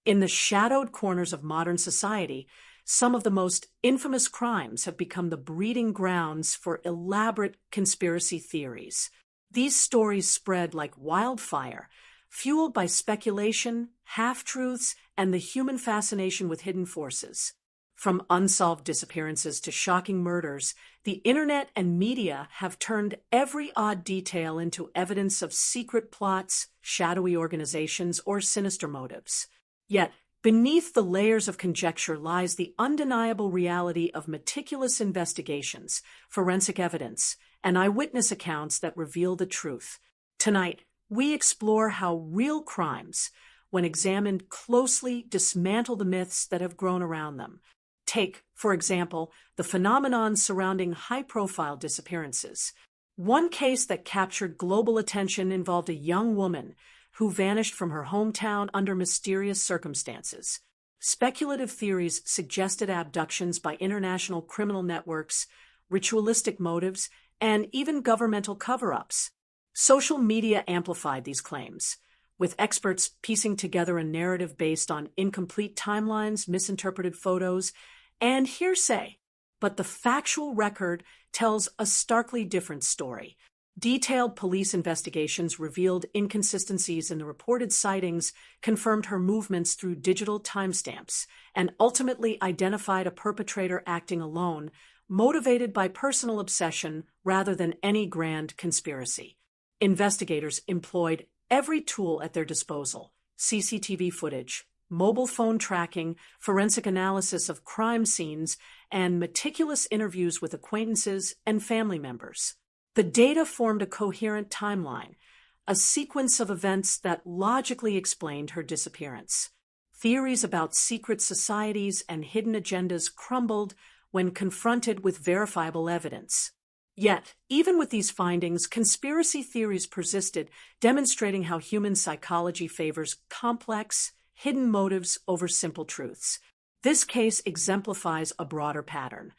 In the shadowed corners of modern society, some of the most infamous crimes have become the breeding grounds for elaborate conspiracy theories. These stories spread like wildfire, fueled by speculation, half-truths, and the human fascination with hidden forces. From unsolved disappearances to shocking murders, the internet and media have turned every odd detail into evidence of secret plots, shadowy organizations, or sinister motives. Yet, beneath the layers of conjecture lies the undeniable reality of meticulous investigations, forensic evidence, and eyewitness accounts that reveal the truth. Tonight, we explore how real crimes, when examined closely, dismantle the myths that have grown around them. Take, for example, the phenomenon surrounding high-profile disappearances. One case that captured global attention involved a young woman who vanished from her hometown under mysterious circumstances. Speculative theories suggested abductions by international criminal networks, ritualistic motives, and even governmental cover-ups. Social media amplified these claims, with experts piecing together a narrative based on incomplete timelines, misinterpreted photos, and hearsay. But the factual record tells a starkly different story. Detailed police investigations revealed inconsistencies in the reported sightings, confirmed her movements through digital timestamps, and ultimately identified a perpetrator acting alone, motivated by personal obsession rather than any grand conspiracy. Investigators employed every tool at their disposal: CCTV footage, mobile phone tracking, forensic analysis of crime scenes, and meticulous interviews with acquaintances and family members. The data formed a coherent timeline, a sequence of events that logically explained her disappearance. Theories about secret societies and hidden agendas crumbled when confronted with verifiable evidence. Yet, even with these findings, conspiracy theories persisted, demonstrating how human psychology favors complex, hidden motives over simple truths. This case exemplifies a broader pattern.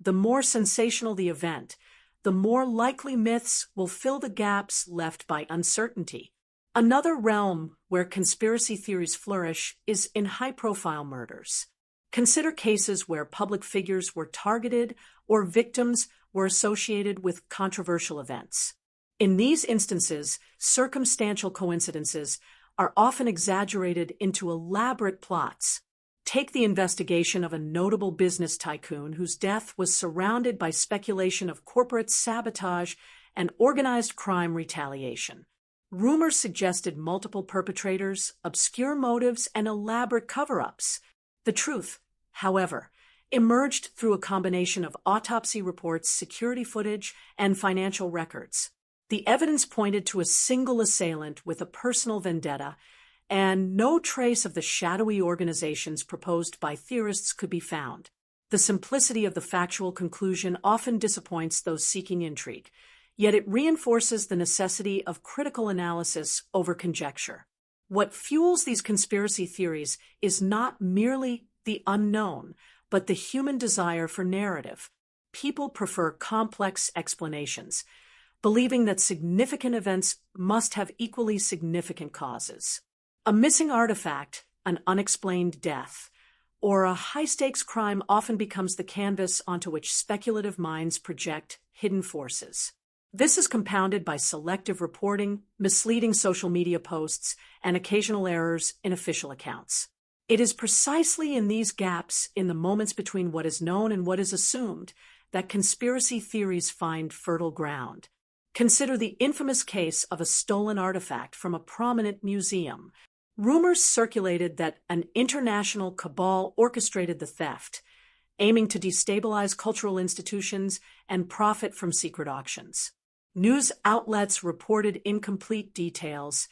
The more sensational the event, the more likely myths will fill the gaps left by uncertainty. Another realm where conspiracy theories flourish is in high-profile murders. Consider cases where public figures were targeted or victims were associated with controversial events. In these instances, circumstantial coincidences are often exaggerated into elaborate plots. Take the investigation of a notable business tycoon whose death was surrounded by speculation of corporate sabotage and organized crime retaliation. Rumors suggested multiple perpetrators, obscure motives, and elaborate cover-ups. The truth, however, emerged through a combination of autopsy reports, security footage, and financial records. The evidence pointed to a single assailant with a personal vendetta, and no trace of the shadowy organizations proposed by theorists could be found. The simplicity of the factual conclusion often disappoints those seeking intrigue, yet it reinforces the necessity of critical analysis over conjecture. What fuels these conspiracy theories is not merely the unknown, but the human desire for narrative. People prefer complex explanations, believing that significant events must have equally significant causes. A missing artifact, an unexplained death, or a high-stakes crime often becomes the canvas onto which speculative minds project hidden forces. This is compounded by selective reporting, misleading social media posts, and occasional errors in official accounts. It is precisely in these gaps, in the moments between what is known and what is assumed, that conspiracy theories find fertile ground. Consider the infamous case of a stolen artifact from a prominent museum. Rumors circulated that an international cabal orchestrated the theft, aiming to destabilize cultural institutions and profit from secret auctions. News outlets reported incomplete details,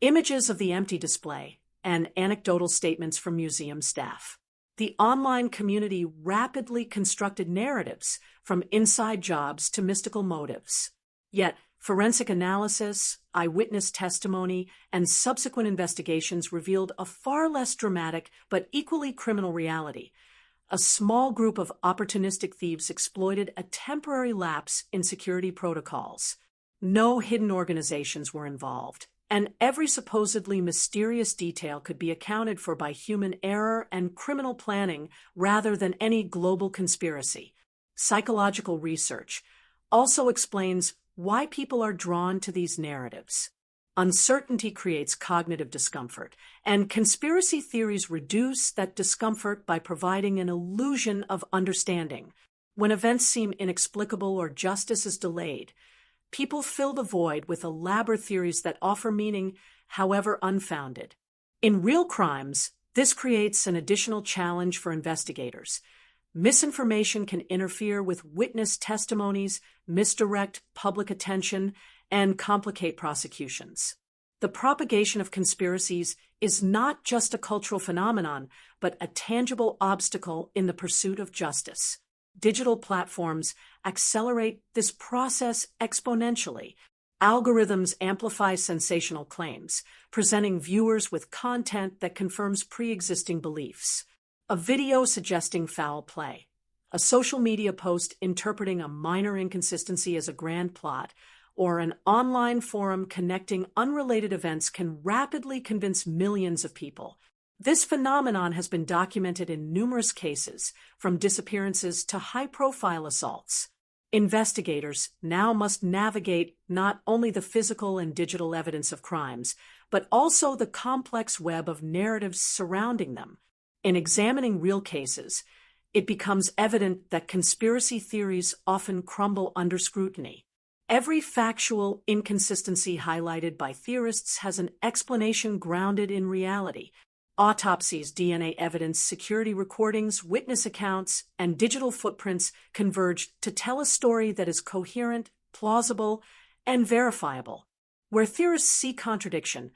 images of the empty display, and anecdotal statements from museum staff. The online community rapidly constructed narratives, from inside jobs to mystical motives. Yet, forensic analysis, eyewitness testimony, and subsequent investigations revealed a far less dramatic but equally criminal reality. A small group of opportunistic thieves exploited a temporary lapse in security protocols. No hidden organizations were involved, and every supposedly mysterious detail could be accounted for by human error and criminal planning rather than any global conspiracy. Psychological research also explains why people are drawn to these narratives. Uncertainty creates cognitive discomfort, and conspiracy theories reduce that discomfort by providing an illusion of understanding. When events seem inexplicable or justice is delayed, people fill the void with elaborate theories that offer meaning, however unfounded. In real crimes, this creates an additional challenge for investigators. Misinformation can interfere with witness testimonies, misdirect public attention, and complicate prosecutions. The propagation of conspiracies is not just a cultural phenomenon, but a tangible obstacle in the pursuit of justice. Digital platforms accelerate this process exponentially. Algorithms amplify sensational claims, presenting viewers with content that confirms pre-existing beliefs. A video suggesting foul play, a social media post interpreting a minor inconsistency as a grand plot, or an online forum connecting unrelated events can rapidly convince millions of people. This phenomenon has been documented in numerous cases, from disappearances to high-profile assaults. Investigators now must navigate not only the physical and digital evidence of crimes, but also the complex web of narratives surrounding them. In examining real cases, it becomes evident that conspiracy theories often crumble under scrutiny. Every factual inconsistency highlighted by theorists has an explanation grounded in reality. Autopsies, DNA evidence, security recordings, witness accounts, and digital footprints converge to tell a story that is coherent, plausible, and verifiable. Where theorists see contradiction,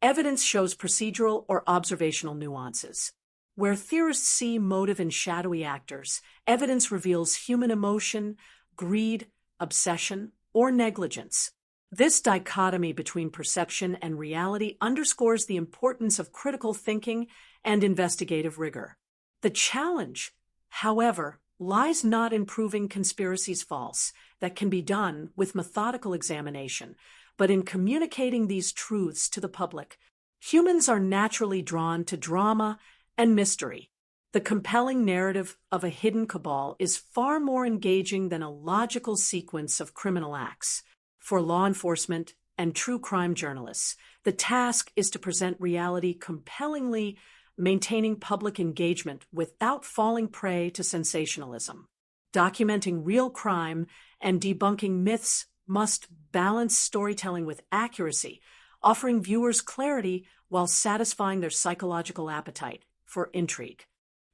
evidence shows procedural or observational nuances. Where theorists see motive in shadowy actors, evidence reveals human emotion, greed, obsession, or negligence. This dichotomy between perception and reality underscores the importance of critical thinking and investigative rigor. The challenge, however, lies not in proving conspiracies false, that can be done with methodical examination, but in communicating these truths to the public. Humans are naturally drawn to drama and mystery. The compelling narrative of a hidden cabal is far more engaging than a logical sequence of criminal acts. For law enforcement and true crime journalists, the task is to present reality compellingly, maintaining public engagement without falling prey to sensationalism. Documenting real crime and debunking myths must balance storytelling with accuracy, offering viewers clarity while satisfying their psychological appetite for intrigue.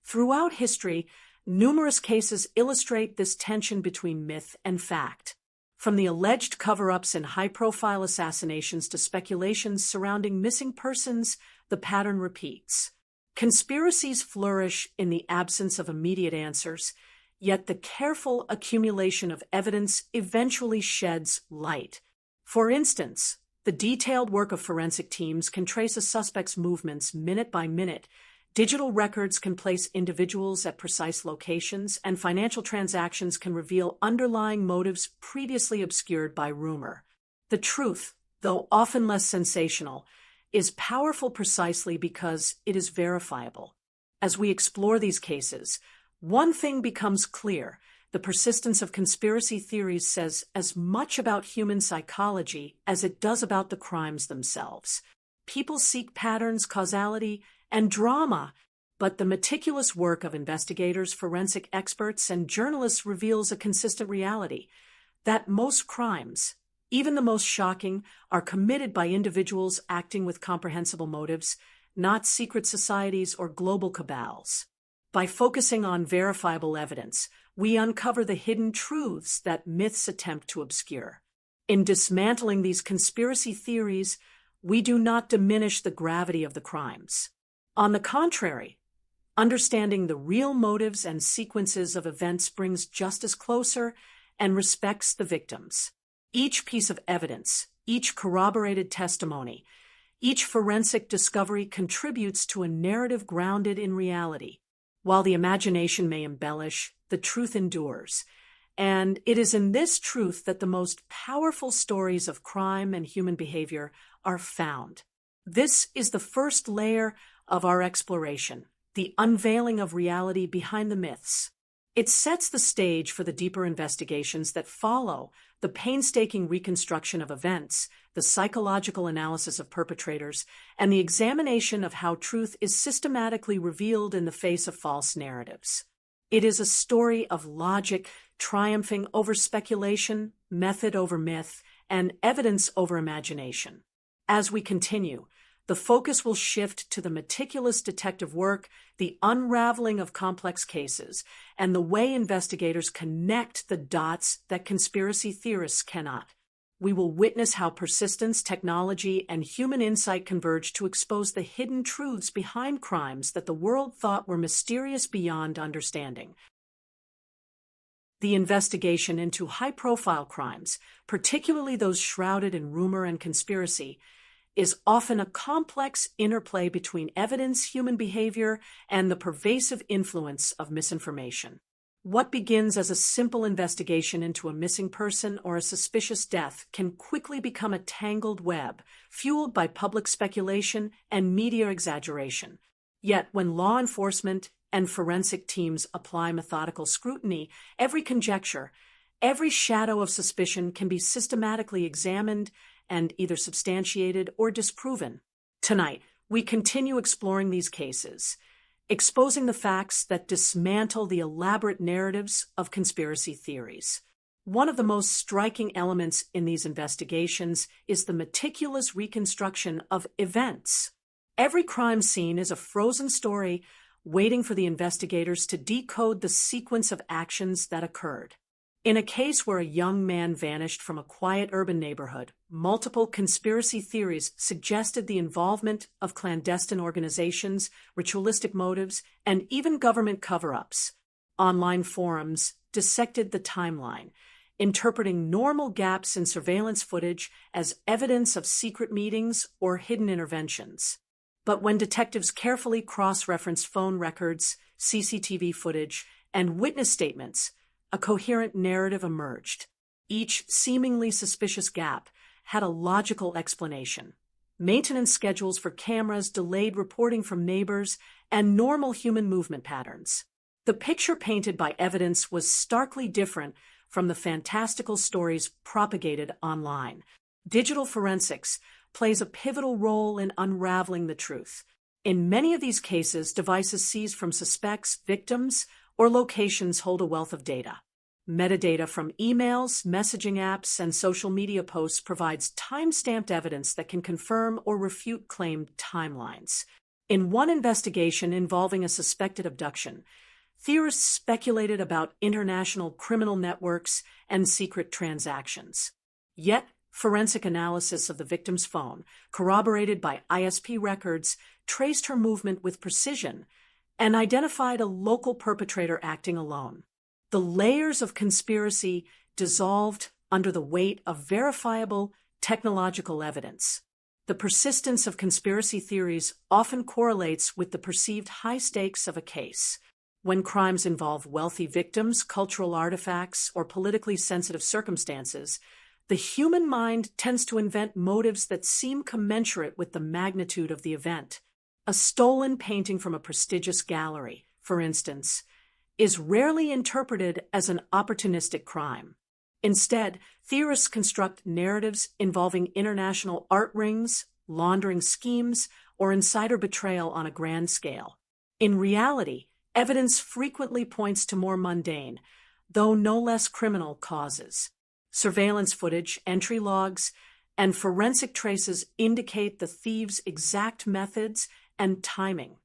Throughout history, numerous cases illustrate this tension between myth and fact. From the alleged cover-ups in high-profile assassinations to speculations surrounding missing persons, the pattern repeats. Conspiracies flourish in the absence of immediate answers, yet the careful accumulation of evidence eventually sheds light. For instance, the detailed work of forensic teams can trace a suspect's movements minute by minute. Digital records can place individuals at precise locations, and financial transactions can reveal underlying motives previously obscured by rumor. The truth, though often less sensational, is powerful precisely because it is verifiable. As we explore these cases, one thing becomes clear: the persistence of conspiracy theories says as much about human psychology as it does about the crimes themselves. People seek patterns, causality, and drama, but the meticulous work of investigators, forensic experts, and journalists reveals a consistent reality: that most crimes, even the most shocking, are committed by individuals acting with comprehensible motives, not secret societies or global cabals. By focusing on verifiable evidence, we uncover the hidden truths that myths attempt to obscure. In dismantling these conspiracy theories, we do not diminish the gravity of the crimes. On the contrary, understanding the real motives and sequences of events brings justice closer and respects the victims. Each piece of evidence, each corroborated testimony, each forensic discovery contributes to a narrative grounded in reality. While the imagination may embellish, the truth endures. And it is in this truth that the most powerful stories of crime and human behavior are found. This is the first layer of our exploration, the unveiling of reality behind the myths. It sets the stage for the deeper investigations that follow, the painstaking reconstruction of events, the psychological analysis of perpetrators, and the examination of how truth is systematically revealed in the face of false narratives. It is a story of logic triumphing over speculation, method over myth, and evidence over imagination. As we continue, the focus will shift to the meticulous detective work, the unraveling of complex cases, and the way investigators connect the dots that conspiracy theorists cannot. We will witness how persistence, technology, and human insight converge to expose the hidden truths behind crimes that the world thought were mysterious beyond understanding. The investigation into high-profile crimes, particularly those shrouded in rumor and conspiracy, is often a complex interplay between evidence, human behavior, and the pervasive influence of misinformation. What begins as a simple investigation into a missing person or a suspicious death can quickly become a tangled web, fueled by public speculation and media exaggeration. Yet when law enforcement and forensic teams apply methodical scrutiny, every conjecture, every shadow of suspicion can be systematically examined and either substantiated or disproven. Tonight, we continue exploring these cases, exposing the facts that dismantle the elaborate narratives of conspiracy theories. One of the most striking elements in these investigations is the meticulous reconstruction of events. Every crime scene is a frozen story waiting for the investigators to decode the sequence of actions that occurred. In a case where a young man vanished from a quiet urban neighborhood, multiple conspiracy theories suggested the involvement of clandestine organizations, ritualistic motives, and even government cover-ups. Online forums dissected the timeline, interpreting normal gaps in surveillance footage as evidence of secret meetings or hidden interventions. But when detectives carefully cross-referenced phone records, CCTV footage, and witness statements, a coherent narrative emerged. Each seemingly suspicious gap had a logical explanation. Maintenance schedules for cameras, delayed reporting from neighbors, and normal human movement patterns. The picture painted by evidence was starkly different from the fantastical stories propagated online. Digital forensics plays a pivotal role in unraveling the truth. In many of these cases, devices seized from suspects, victims, or locations hold a wealth of data. Metadata from emails, messaging apps, and social media posts provides time-stamped evidence that can confirm or refute claimed timelines. In one investigation involving a suspected abduction, theorists speculated about international criminal networks and secret transactions. Yet, forensic analysis of the victim's phone, corroborated by ISP records, traced her movement with precision and identified a local perpetrator acting alone. The layers of conspiracy dissolved under the weight of verifiable technological evidence. The persistence of conspiracy theories often correlates with the perceived high stakes of a case. When crimes involve wealthy victims, cultural artifacts, or politically sensitive circumstances, the human mind tends to invent motives that seem commensurate with the magnitude of the event. A stolen painting from a prestigious gallery, for instance, is rarely interpreted as an opportunistic crime. Instead, theorists construct narratives involving international art rings, laundering schemes, or insider betrayal on a grand scale. In reality, evidence frequently points to more mundane, though no less criminal causes. Surveillance footage, entry logs, and forensic traces indicate the thieves' exact methods and timing,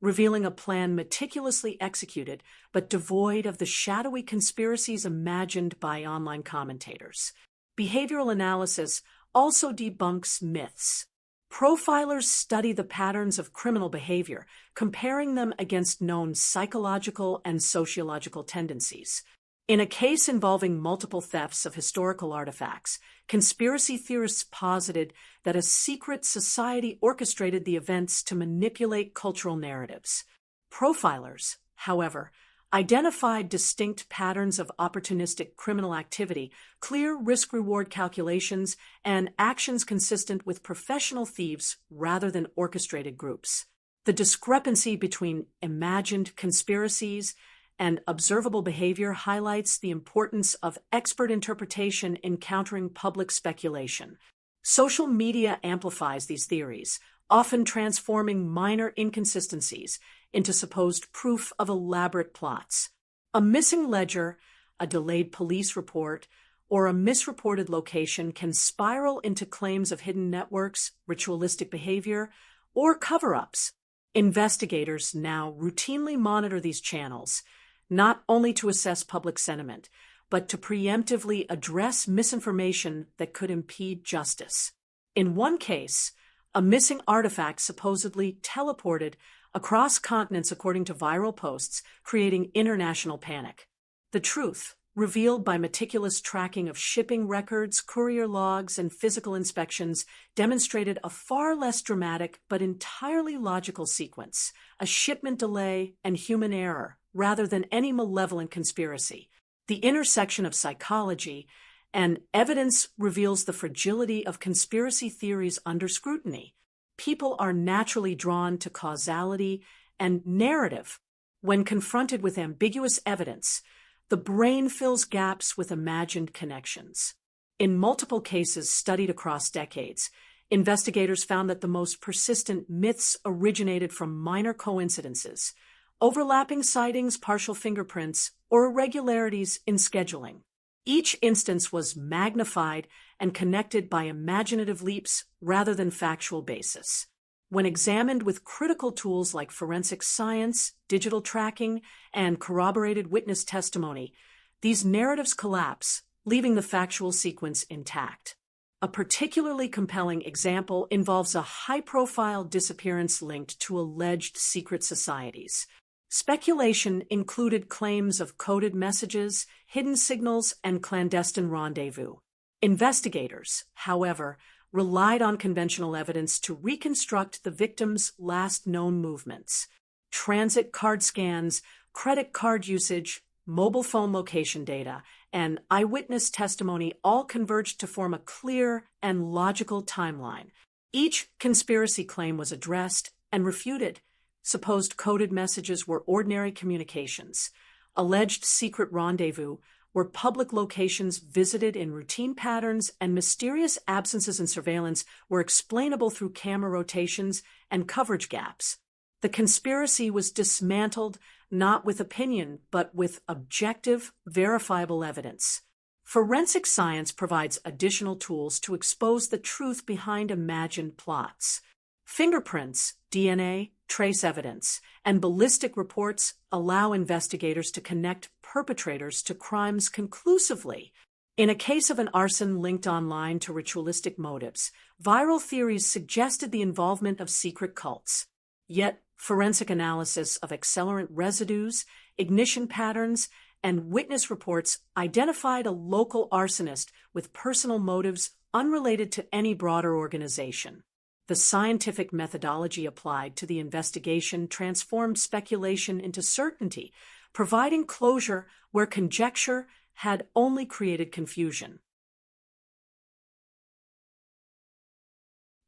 revealing a plan meticulously executed but devoid of the shadowy conspiracies imagined by online commentators. Behavioral analysis also debunks myths. Profilers study the patterns of criminal behavior, comparing them against known psychological and sociological tendencies. In a case involving multiple thefts of historical artifacts, conspiracy theorists posited that a secret society orchestrated the events to manipulate cultural narratives. Profilers, however, identified distinct patterns of opportunistic criminal activity, clear risk-reward calculations, and actions consistent with professional thieves rather than orchestrated groups. The discrepancy between imagined conspiracies and observable behavior highlights the importance of expert interpretation in countering public speculation. Social media amplifies these theories, often transforming minor inconsistencies into supposed proof of elaborate plots. A missing ledger, a delayed police report, or a misreported location can spiral into claims of hidden networks, ritualistic behavior, or cover-ups. Investigators now routinely monitor these channels, not only to assess public sentiment, but to preemptively address misinformation that could impede justice. In one case, a missing artifact supposedly teleported across continents according to viral posts, creating international panic. The truth, revealed by meticulous tracking of shipping records, courier logs, and physical inspections, demonstrated a far less dramatic but entirely logical sequence: a shipment delay and human error, rather than any malevolent conspiracy. The intersection of psychology and evidence reveals the fragility of conspiracy theories under scrutiny. People are naturally drawn to causality and narrative. When confronted with ambiguous evidence, the brain fills gaps with imagined connections. In multiple cases studied across decades, investigators found that the most persistent myths originated from minor coincidences, overlapping sightings, partial fingerprints, or irregularities in scheduling. Each instance was magnified and connected by imaginative leaps rather than factual basis. When examined with critical tools like forensic science, digital tracking, and corroborated witness testimony, these narratives collapse, leaving the factual sequence intact. A particularly compelling example involves a high-profile disappearance linked to alleged secret societies. Speculation included claims of coded messages, hidden signals, and clandestine rendezvous. Investigators, however, relied on conventional evidence to reconstruct the victim's last known movements. Transit card scans, credit card usage, mobile phone location data, and eyewitness testimony all converged to form a clear and logical timeline. Each conspiracy claim was addressed and refuted. Supposed coded messages were ordinary communications. Alleged secret rendezvous were public locations visited in routine patterns, and mysterious absences in surveillance were explainable through camera rotations and coverage gaps. The conspiracy was dismantled not with opinion, but with objective, verifiable evidence. Forensic science provides additional tools to expose the truth behind imagined plots. Fingerprints, DNA, trace evidence, and ballistic reports allow investigators to connect perpetrators to crimes conclusively. In a case of an arson linked online to ritualistic motives, viral theories suggested the involvement of secret cults. Yet, forensic analysis of accelerant residues, ignition patterns, and witness reports identified a local arsonist with personal motives unrelated to any broader organization. The scientific methodology applied to the investigation transformed speculation into certainty, providing closure where conjecture had only created confusion.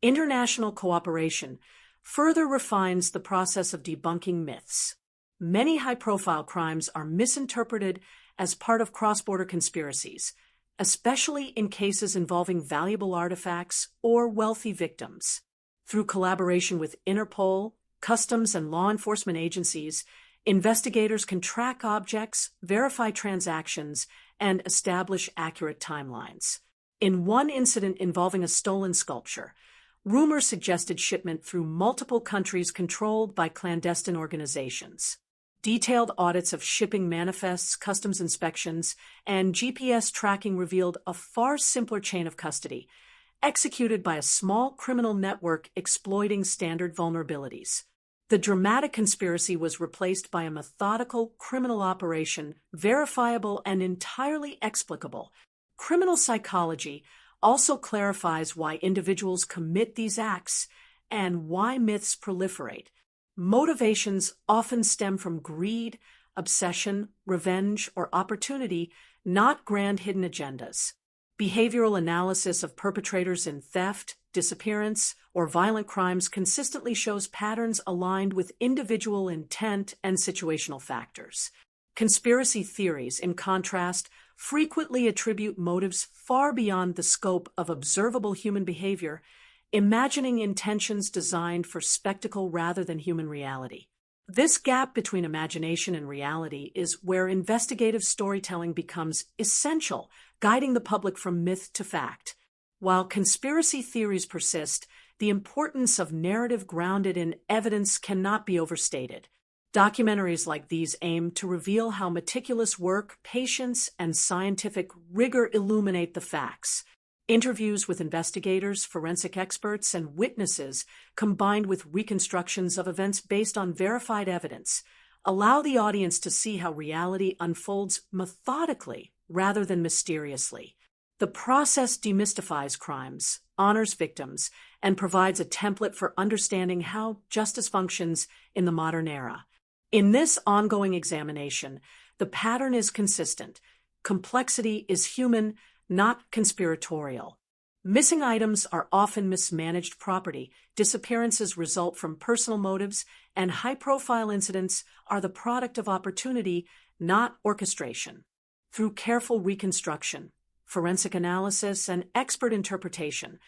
International cooperation further refines the process of debunking myths. Many high-profile crimes are misinterpreted as part of cross-border conspiracies, especially in cases involving valuable artifacts or wealthy victims. Through collaboration with Interpol, customs, and law enforcement agencies, investigators can track objects, verify transactions, and establish accurate timelines. In one incident involving a stolen sculpture, rumors suggested shipment through multiple countries controlled by clandestine organizations. Detailed audits of shipping manifests, customs inspections, and GPS tracking revealed a far simpler chain of custody, executed by a small criminal network exploiting standard vulnerabilities. The dramatic conspiracy was replaced by a methodical criminal operation, verifiable and entirely explicable. Criminal psychology also clarifies why individuals commit these acts and why myths proliferate. Motivations often stem from greed, obsession, revenge, or opportunity, not grand hidden agendas. Behavioral analysis of perpetrators in theft, disappearance, or violent crimes consistently shows patterns aligned with individual intent and situational factors. Conspiracy theories, in contrast, frequently attribute motives far beyond the scope of observable human behavior, imagining intentions designed for spectacle rather than human reality. This gap between imagination and reality is where investigative storytelling becomes essential, guiding the public from myth to fact. While conspiracy theories persist, the importance of narrative grounded in evidence cannot be overstated. Documentaries like these aim to reveal how meticulous work, patience, and scientific rigor illuminate the facts. Interviews with investigators, forensic experts, and witnesses, combined with reconstructions of events based on verified evidence, allow the audience to see how reality unfolds methodically rather than mysteriously. The process demystifies crimes, honors victims, and provides a template for understanding how justice functions in the modern era. In this ongoing examination, the pattern is consistent. Complexity is human, not conspiratorial. Missing items are often mismanaged property, disappearances result from personal motives, and high-profile incidents are the product of opportunity, not orchestration. Through careful reconstruction, forensic analysis, and expert interpretation,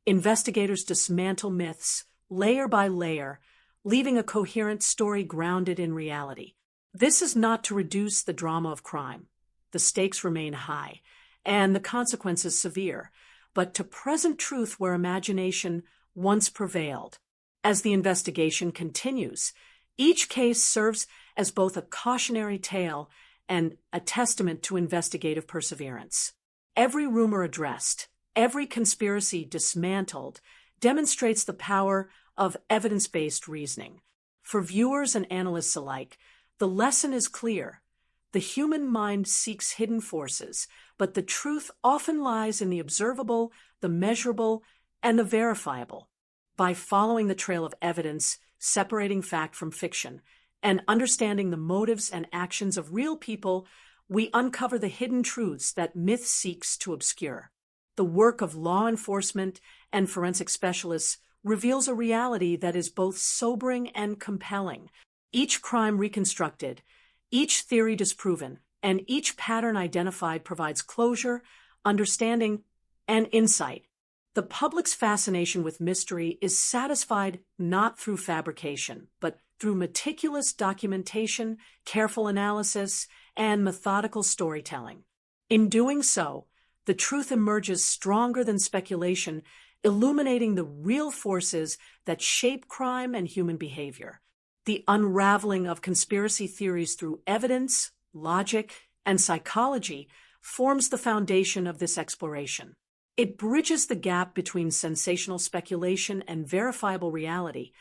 investigators dismantle myths layer by layer, leaving a coherent story grounded in reality. This is not to reduce the drama of crime. The stakes remain high, and the consequences severe, but to present truth where imagination once prevailed. As the investigation continues, each case serves as both a cautionary tale and a testament to investigative perseverance. Every rumor addressed, every conspiracy dismantled, demonstrates the power of evidence-based reasoning. For viewers and analysts alike, the lesson is clear. The human mind seeks hidden forces, but the truth often lies in the observable, the measurable, and the verifiable. By following the trail of evidence, separating fact from fiction, and understanding the motives and actions of real people, we uncover the hidden truths that myth seeks to obscure. The work of law enforcement and forensic specialists reveals a reality that is both sobering and compelling. Each crime reconstructed, each theory disproven, and each pattern identified provides closure, understanding, and insight. The public's fascination with mystery is satisfied not through fabrication, but through meticulous documentation, careful analysis, and methodical storytelling. In doing so, the truth emerges stronger than speculation, illuminating the real forces that shape crime and human behavior. The unraveling of conspiracy theories through evidence, logic, and psychology forms the foundation of this exploration. It bridges the gap between sensational speculation and verifiable reality,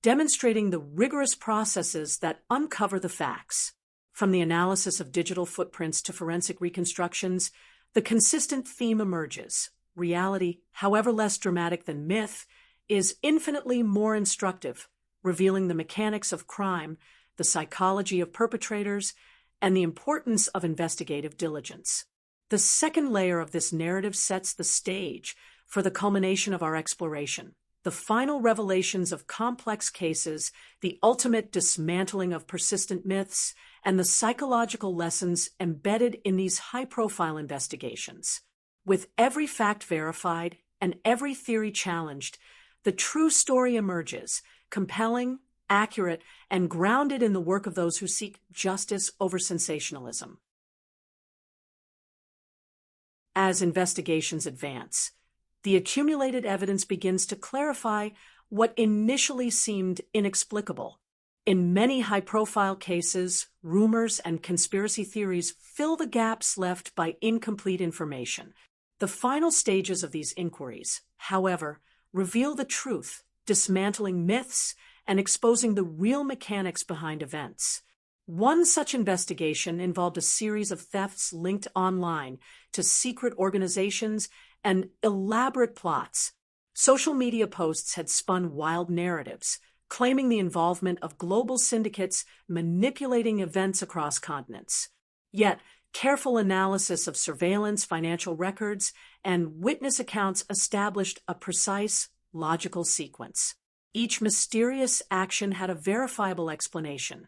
demonstrating the rigorous processes that uncover the facts. From the analysis of digital footprints to forensic reconstructions, the consistent theme emerges. Reality, however less dramatic than myth, is infinitely more instructive, revealing the mechanics of crime, the psychology of perpetrators, and the importance of investigative diligence. The second layer of this narrative sets the stage for the culmination of our exploration. The final revelations of complex cases, the ultimate dismantling of persistent myths, and the psychological lessons embedded in these high-profile investigations. With every fact verified and every theory challenged, the true story emerges, compelling, accurate, and grounded in the work of those who seek justice over sensationalism. As investigations advance, the accumulated evidence begins to clarify what initially seemed inexplicable. In many high-profile cases, rumors and conspiracy theories fill the gaps left by incomplete information. The final stages of these inquiries, however, reveal the truth, dismantling myths and exposing the real mechanics behind events. One such investigation involved a series of thefts linked online to secret organizations and elaborate plots. Social media posts had spun wild narratives, claiming the involvement of global syndicates manipulating events across continents. Yet, careful analysis of surveillance, financial records, and witness accounts established a precise, logical sequence. Each mysterious action had a verifiable explanation.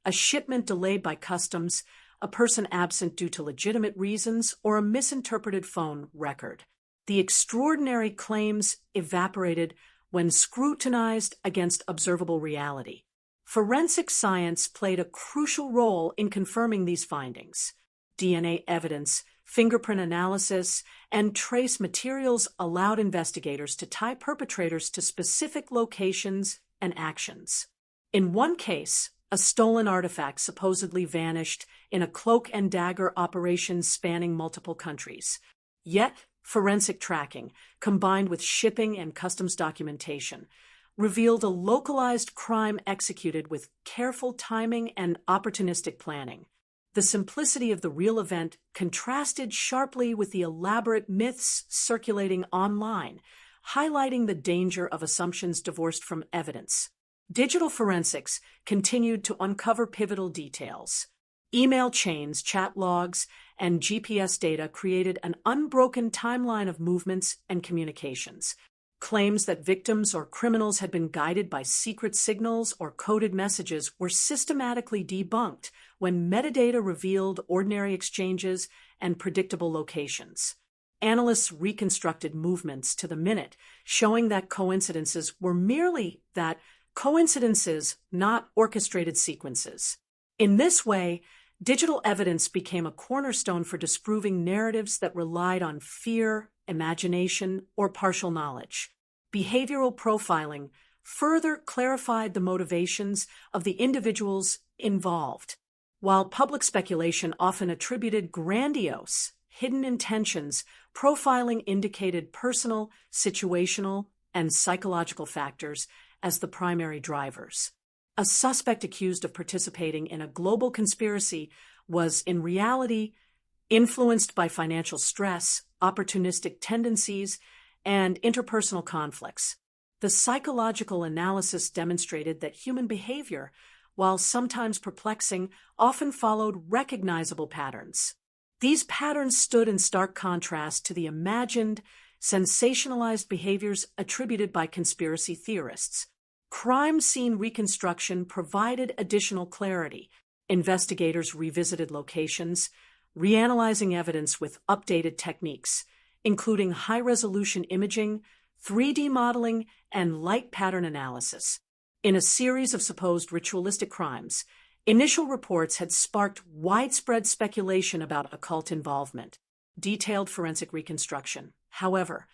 A shipment delayed by customs, a person absent due to legitimate reasons, or a misinterpreted phone record. The extraordinary claims evaporated when scrutinized against observable reality. Forensic science played a crucial role in confirming these findings. DNA evidence, fingerprint analysis, and trace materials allowed investigators to tie perpetrators to specific locations and actions. In one case, a stolen artifact supposedly vanished in a cloak and dagger operation spanning multiple countries. Yet, forensic tracking, combined with shipping and customs documentation, revealed a localized crime executed with careful timing and opportunistic planning. The simplicity of the real event contrasted sharply with the elaborate myths circulating online, highlighting the danger of assumptions divorced from evidence. Digital forensics continued to uncover pivotal details. Email chains, chat logs, and GPS data created an unbroken timeline of movements and communications. Claims that victims or criminals had been guided by secret signals or coded messages were systematically debunked when metadata revealed ordinary exchanges and predictable locations. Analysts reconstructed movements to the minute, showing that coincidences were merely coincidences, not orchestrated sequences. In this way, digital evidence became a cornerstone for disproving narratives that relied on fear, imagination, or partial knowledge. Behavioral profiling further clarified the motivations of the individuals involved. While public speculation often attributed grandiose, hidden intentions, profiling indicated personal, situational, and psychological factors as the primary drivers. A suspect accused of participating in a global conspiracy was, in reality, influenced by financial stress, opportunistic tendencies, and interpersonal conflicts. The psychological analysis demonstrated that human behavior, while sometimes perplexing, often followed recognizable patterns. These patterns stood in stark contrast to the imagined, sensationalized behaviors attributed by conspiracy theorists. Crime scene reconstruction provided additional clarity. Investigators revisited locations, reanalyzing evidence with updated techniques, including high-resolution imaging, 3D modeling, and light pattern analysis. In a series of supposed ritualistic crimes, initial reports had sparked widespread speculation about occult involvement. Detailed forensic reconstruction, however,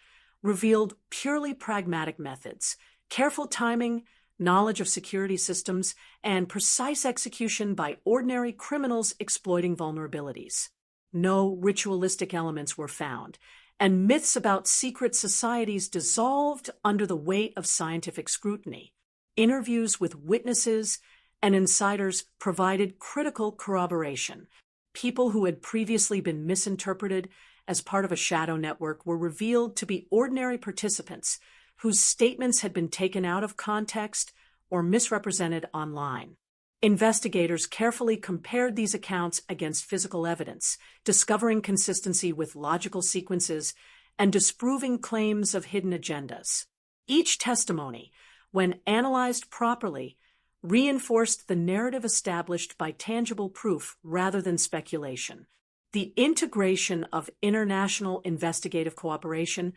revealed purely pragmatic methods, careful timing, knowledge of security systems, and precise execution by ordinary criminals exploiting vulnerabilities. No ritualistic elements were found, and myths about secret societies dissolved under the weight of scientific scrutiny. Interviews with witnesses and insiders provided critical corroboration. People who had previously been misinterpreted as part of a shadow network were revealed to be ordinary participants whose statements had been taken out of context or misrepresented online. Investigators carefully compared these accounts against physical evidence, discovering consistency with logical sequences and disproving claims of hidden agendas. Each testimony, when analyzed properly, reinforced the narrative established by tangible proof rather than speculation. The integration of international investigative cooperation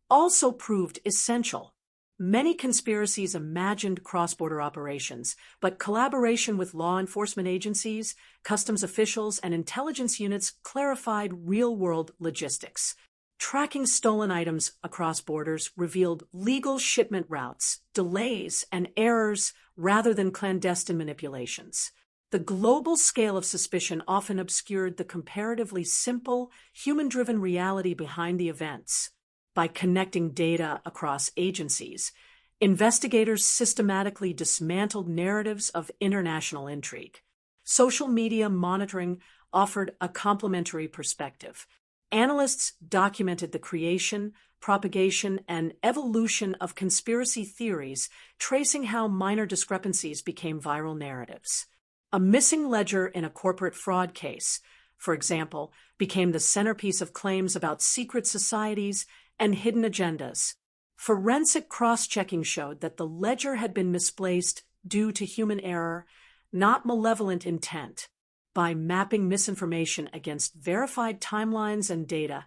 also proved essential. Many conspiracies imagined cross-border operations, but collaboration with law enforcement agencies, customs officials, and intelligence units clarified real-world logistics. Tracking stolen items across borders revealed legal shipment routes, delays, and errors rather than clandestine manipulations. The global scale of suspicion often obscured the comparatively simple, human-driven reality behind the events. By connecting data across agencies, investigators systematically dismantled narratives of international intrigue. Social media monitoring offered a complementary perspective. Analysts documented the creation, propagation, and evolution of conspiracy theories, tracing how minor discrepancies became viral narratives. A missing ledger in a corporate fraud case, for example, became the centerpiece of claims about secret societies and hidden agendas. Forensic cross-checking showed that the ledger had been misplaced due to human error, not malevolent intent. By mapping misinformation against verified timelines and data,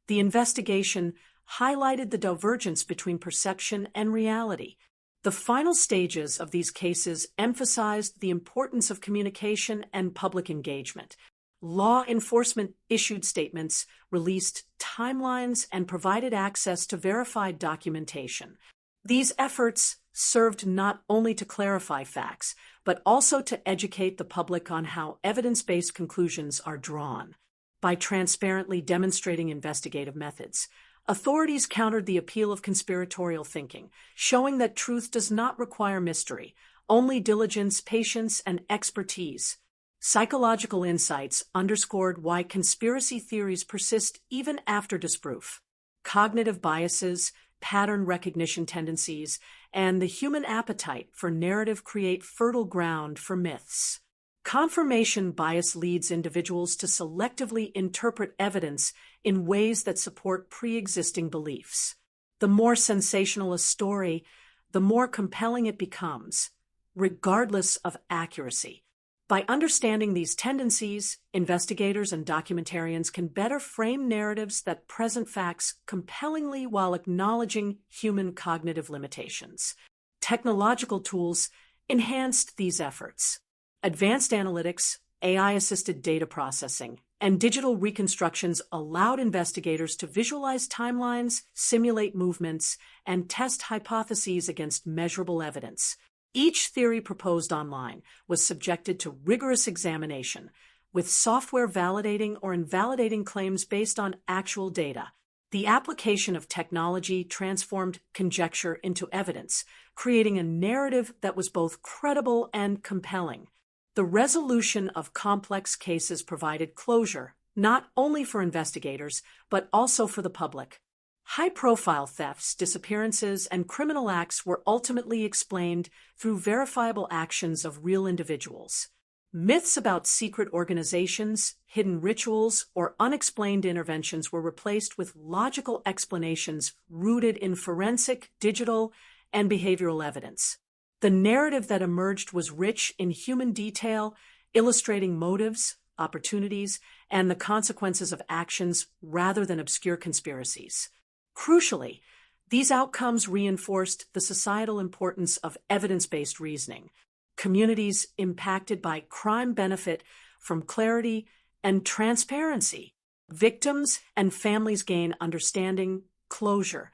the investigation highlighted the divergence between perception and reality. The final stages of these cases emphasized the importance of communication and public engagement. Law enforcement issued statements, released timelines, and provided access to verified documentation. These efforts served not only to clarify facts, but also to educate the public on how evidence-based conclusions are drawn. By transparently demonstrating investigative methods, authorities countered the appeal of conspiratorial thinking, showing that truth does not require mystery, only diligence, patience, and expertise. Psychological insights underscored why conspiracy theories persist even after disproof. Cognitive biases, pattern recognition tendencies, and the human appetite for narrative create fertile ground for myths. Confirmation bias leads individuals to selectively interpret evidence in ways that support pre-existing beliefs. The more sensational a story, the more compelling it becomes, regardless of accuracy. By understanding these tendencies, investigators and documentarians can better frame narratives that present facts compellingly while acknowledging human cognitive limitations. Technological tools enhanced these efforts. Advanced analytics, AI-assisted data processing, and digital reconstructions allowed investigators to visualize timelines, simulate movements, and test hypotheses against measurable evidence. Each theory proposed online was subjected to rigorous examination, with software validating or invalidating claims based on actual data. The application of technology transformed conjecture into evidence, creating a narrative that was both credible and compelling. The resolution of complex cases provided closure, not only for investigators, but also for the public. High-profile thefts, disappearances, and criminal acts were ultimately explained through verifiable actions of real individuals. Myths about secret organizations, hidden rituals, or unexplained interventions were replaced with logical explanations rooted in forensic, digital, and behavioral evidence. The narrative that emerged was rich in human detail, illustrating motives, opportunities, and the consequences of actions rather than obscure conspiracies. Crucially, these outcomes reinforced the societal importance of evidence-based reasoning. Communities impacted by crime benefit from clarity and transparency. Victims and families gain understanding, closure,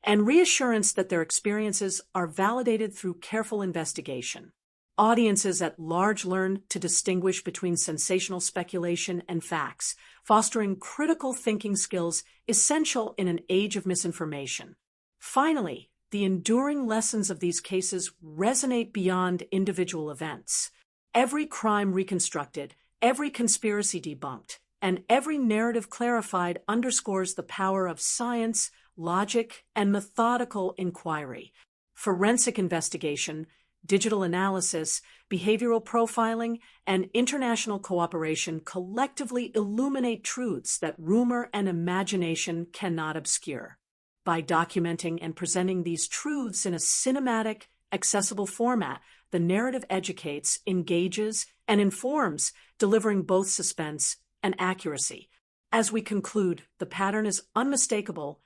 and reassurance that their experiences are validated through careful investigation. Audiences at large learn to distinguish between sensational speculation and facts, fostering critical thinking skills essential in an age of misinformation. Finally, the enduring lessons of these cases resonate beyond individual events. Every crime reconstructed, every conspiracy debunked, and every narrative clarified underscores the power of science, logic, and methodical inquiry. Forensic investigation, digital analysis, behavioral profiling, and international cooperation collectively illuminate truths that rumor and imagination cannot obscure. By documenting and presenting these truths in a cinematic, accessible format, the narrative educates, engages, and informs, delivering both suspense and accuracy. As we conclude, the pattern is unmistakable.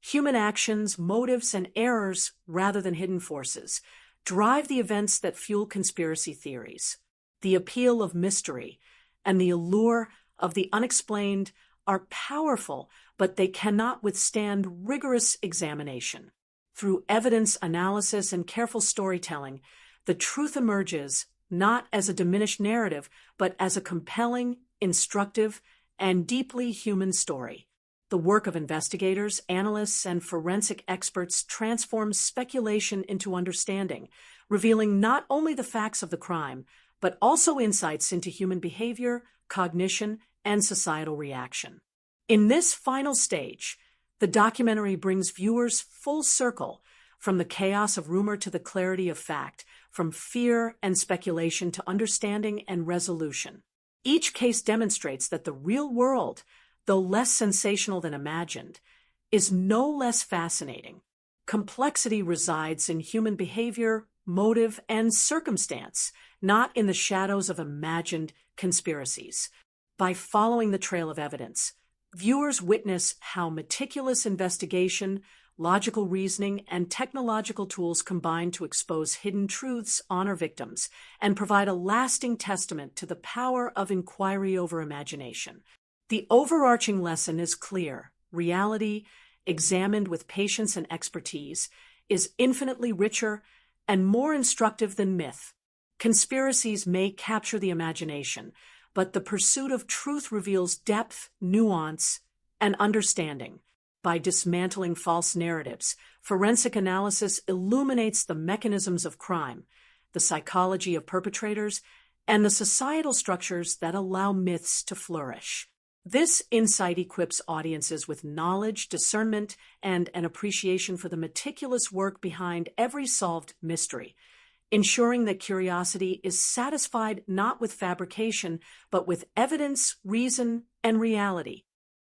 Human actions, motives, and errors, rather than hidden forces, drive the events that fuel conspiracy theories. The appeal of mystery and the allure of the unexplained are powerful, but they cannot withstand rigorous examination. Through evidence analysis and careful storytelling, the truth emerges not as a diminished narrative, but as a compelling, instructive, and deeply human story. The work of investigators, analysts, and forensic experts transforms speculation into understanding, revealing not only the facts of the crime, but also insights into human behavior, cognition, and societal reaction. In this final stage, The documentary brings viewers full circle, from the chaos of rumor to the clarity of fact, from fear and speculation to understanding and resolution. Each case demonstrates that the real world, though less sensational than imagined, is no less fascinating. Complexity resides in human behavior, motive, and circumstance, not in the shadows of imagined conspiracies. By following the trail of evidence, viewers witness how meticulous investigation, logical reasoning, and technological tools combine to expose hidden truths, honor victims, and provide a lasting testament to the power of inquiry over imagination. The overarching lesson is clear. Reality, examined with patience and expertise, is infinitely richer and more instructive than myth. Conspiracies may capture the imagination, but the pursuit of truth reveals depth, nuance, and understanding. By dismantling false narratives, forensic analysis illuminates the mechanisms of crime, the psychology of perpetrators, and the societal structures that allow myths to flourish. This insight equips audiences with knowledge, discernment, and an appreciation for the meticulous work behind every solved mystery, ensuring that curiosity is satisfied not with fabrication, but with evidence, reason, and reality.